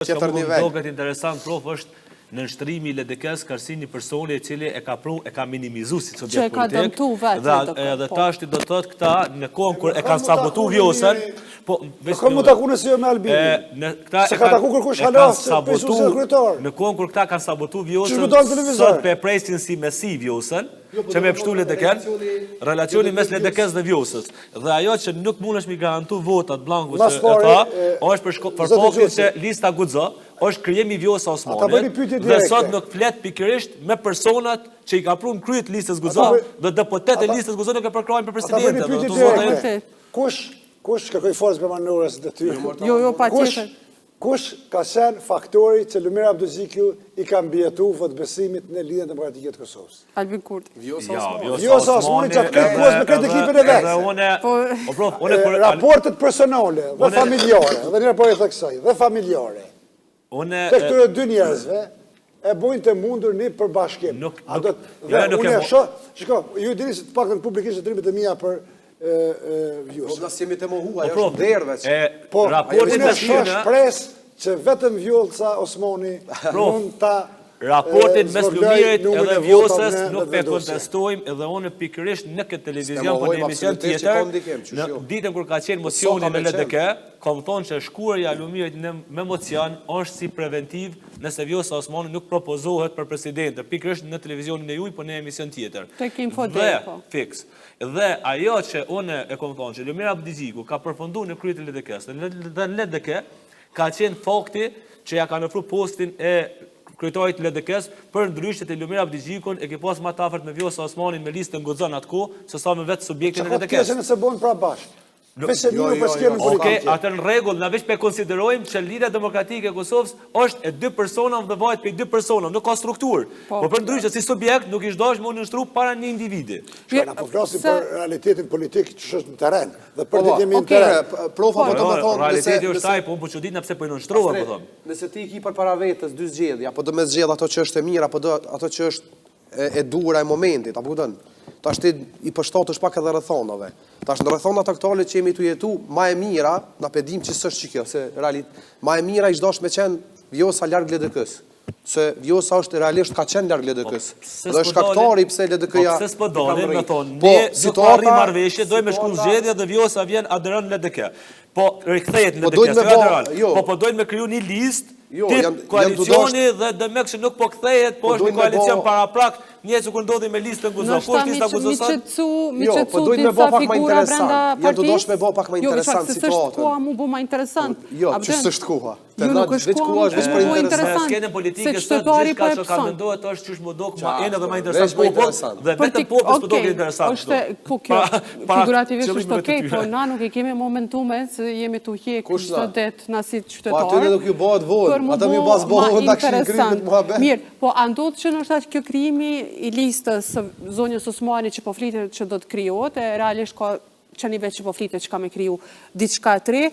tjetër nivel. Doket interesant prof është në nështrimi i LDK-s ka arsi një personi i cili e ka minimizu si subjekt politik. Dhe ta është do të thotë këta në kohën kur e kanë sabotu Vjosën, Kërë më taku nësë jo me Albini. Se ka taku kërkush halas se presu se kryetar. Në kohën kur këta kanë sabotu Vjosën, sot pe presin si Mesi Vjosën, që me pështu LDK-n, relacioni mes LDK-s dhe Vjosës. Dhe ajo që nuk mund është mi garantu votat blanku që e tha, është për faktin që lista guxo, është krijimi i Vjosa Osmanit, dhe sot nuk flet pikërisht me personat që i ka prunë kryet listës guxo, dhe deputetet e listës guxo nuk e përkrojnë për presidentin. Kush kërkoj forcë për manorës dhe ty? Jo, pa tjetër. Kush ka qenë faktori që Lumir Abdozikju i ka mbjetu votbesimit në Lidhjen Demokratike të Kosovës? Albin Kurti. Vjosa Osmani që atë këtë kohës me këtë ekipin e vetë. Raportet personale dhe familjare, dhe një raport e theksoj, dhe familjare, të këture dy njerëzve, e bojnë të mundur një përbashkim. Shiko, ju dini se të pak në publikisht të trimit e mija për Vjosën. Po nësë jemi të mohua, ajo është derve që... Po, unë e shpres që vetëm Vjosa Osmani mund ta... Raportin mes Lumirit edhe Vjosës nuk pe kontestojmë edhe unë pikërisht në këtë televizion për një emision tjetër, në ditën kur ka qenë mocioni në LDK, kom thonë që shkuarja Lumirit me mocion është si preventiv nëse Vjosa Osmani nuk propozohet për presidente, pikërisht në televizionin e juj për një emision tjetër. Dhe ajo që unë e kom thonë që Lumir Abdozikju ka përfundu në kryet e LDK-s, dhe në LDK ka qenë fakti që ja ka nëfru postin e kryetarit LDK-s për ndryshet e Lumir Abdozikun e ke pas ma tafërt me Vjosa Osmanin me listën guxon atko, se sa me vetë subjektin e LDK-s. Që nëse bojnë pra bashkë. Atë në regull, në veç pe konsiderojmë që Lidhja Demokratike e Kosovës është e dy persona dhe vajt për dy persona, nuk ka strukturë. Po për ndryshet si subjekt nuk ishtë dashë më nështru para një individi. Shka na po flasim për realitetin politik që është në teren, dhe për të kemi në teren. Realiteti është taj, po unë po që ditë në pse po i nështruar, po thomë. Nëse ti ki për para vetës, dy zgjedhja, apo do me zgjedh ato që është e mirë, apo do ato që është e dura e momentit, apo këtën. Ta është i përshtat është pak edhe rëthonave. Ta është në rëthonat aktuale që jemi të jetu, ma e mira, na pedim që së është që kjo, se ma e mira ishtë dosh me qenë Vjosa larg LDK-s. Se Vjosa është realisht ka qenë larg LDK-s. Dhe shkaktari pse LDK-ja... Po, pse s'po dalin, me thonë, ne nuk arrim marrëveshje, dojmë me shku në zgjedhje dhe Vjosa vjen aderon në LDK. Po, rikthejet në LDK, po dojnë me kriju një listë, tip koalicioni dhe dëmek që nuk po kthejet, po është një koalicion para prak, njësë kur ndodhi me listën guxon. Nështë mi qëtësu disa figura brenda partijës? Ja, do dosh me bo pak ma interesant situatë. Jo, që sështë koha mu bu ma interesant. Jo, që sështë koha. Jo, nuk është koha mu bu ma interesant. Skene politike sëtë gjithka që ka mendohet është qysh më dok ma enë dhe ma interesant. Dhe vetëm popës për doke interesant. Po kjo, figurativisht është okej, po na nuk i kemi momentume se jemi të hjek çdo det në si qytetarë. Ata mi pas bohën të këshin krimet muhabet. Mirë, po andot që nështë atë kjo krijimi i listës zonjës Osmani që po flitet që do të krijohet, e realisht ka qenive që po flitet që ka me kriju diçka të re,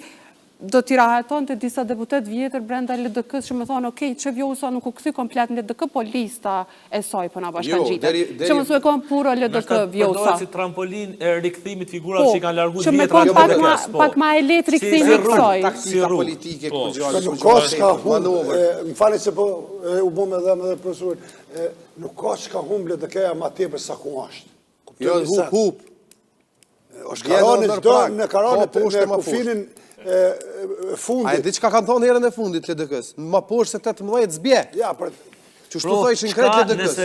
do t'i rahaton të disa deputet vjetër brenda LDK-s që me thonë, okej, që Vjosa nuk u këthy komplet në LDK, po lista e saj për nga bashkan gjitë. Që mësu e kom pura LDK Vjosa. Përdohet si trampolin e rikthimit figurave që i kanë largu vjetër. Që me kom pak ma e letë rikthimit kësaj. Taktika politike. Nuk ka shka humë, më fali se po u bome dhe me dhe profesor, nuk ka shka humë LDK-ja ma tepër sa ku ashtë. Jo, hup. është karane qdo në karane në kufinin fundit. A e di që ka kanë thonë herën e fundit LDK-s? Ma poshtë se 18 zbje. Ja, për... Që shtu thojshin kret LDK-s?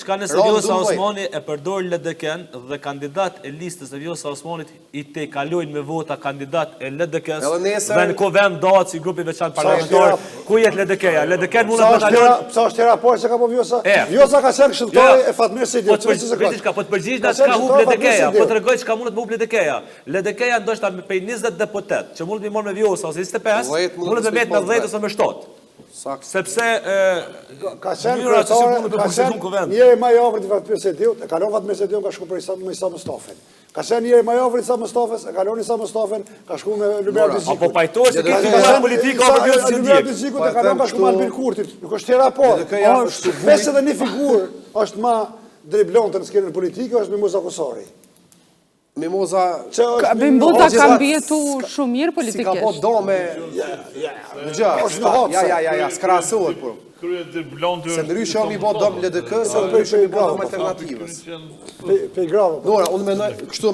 Qka nëse Vjosa Osmani e përdor LDK-n dhe kandidat e listës e Vjosa Osmanit i te kalojnë me vota kandidat e LDK-s dhe në ko vend datë si grupi veçan parlamentar, ku jetë LDK-ja? LDK-n mund të kalojnë... Psa është tjera parë që ka po Vjosa? Vjosa ka qenë këshilltari e Fatmir Sejdiu. Po të përgjigj nga çka hub LDK-ja, po të regoj çka mundet me hub LDK-ja. LDK-ja ndoshta prej 20 deputet që mundet me marrë me Vjosa ose 25, mundet me met me 10 ose me 7. Sepse ka qenë njëri ma i afërt i Fatmir Sejdiut, e kalon Fatmir Sejdiu ka shku për Isa Mustafën. Ka qenë njëri ma i afërt Isa Mustafës, e kalon Isa Mustafën, ka shku me Lumir Abdozikun. Apo pajtosh se këtë figura politika apo Vjosa si Lumir Abdozikun e kalon ka shku me Albin Kurtit. Nuk është tjera po. Besë edhe një figurë është ma driblonte në skenën politike, është Mimoza Kosari. Mimoza... Mimoza ka mbjetu shumë mirë politikisht. Si ka po dome... Ja, s'krasohet, por. Se ndryshë jam i bo dome LDK, se ndryshë i bo dome alternativës. Pe grave. Dora, unë mendoj, kështu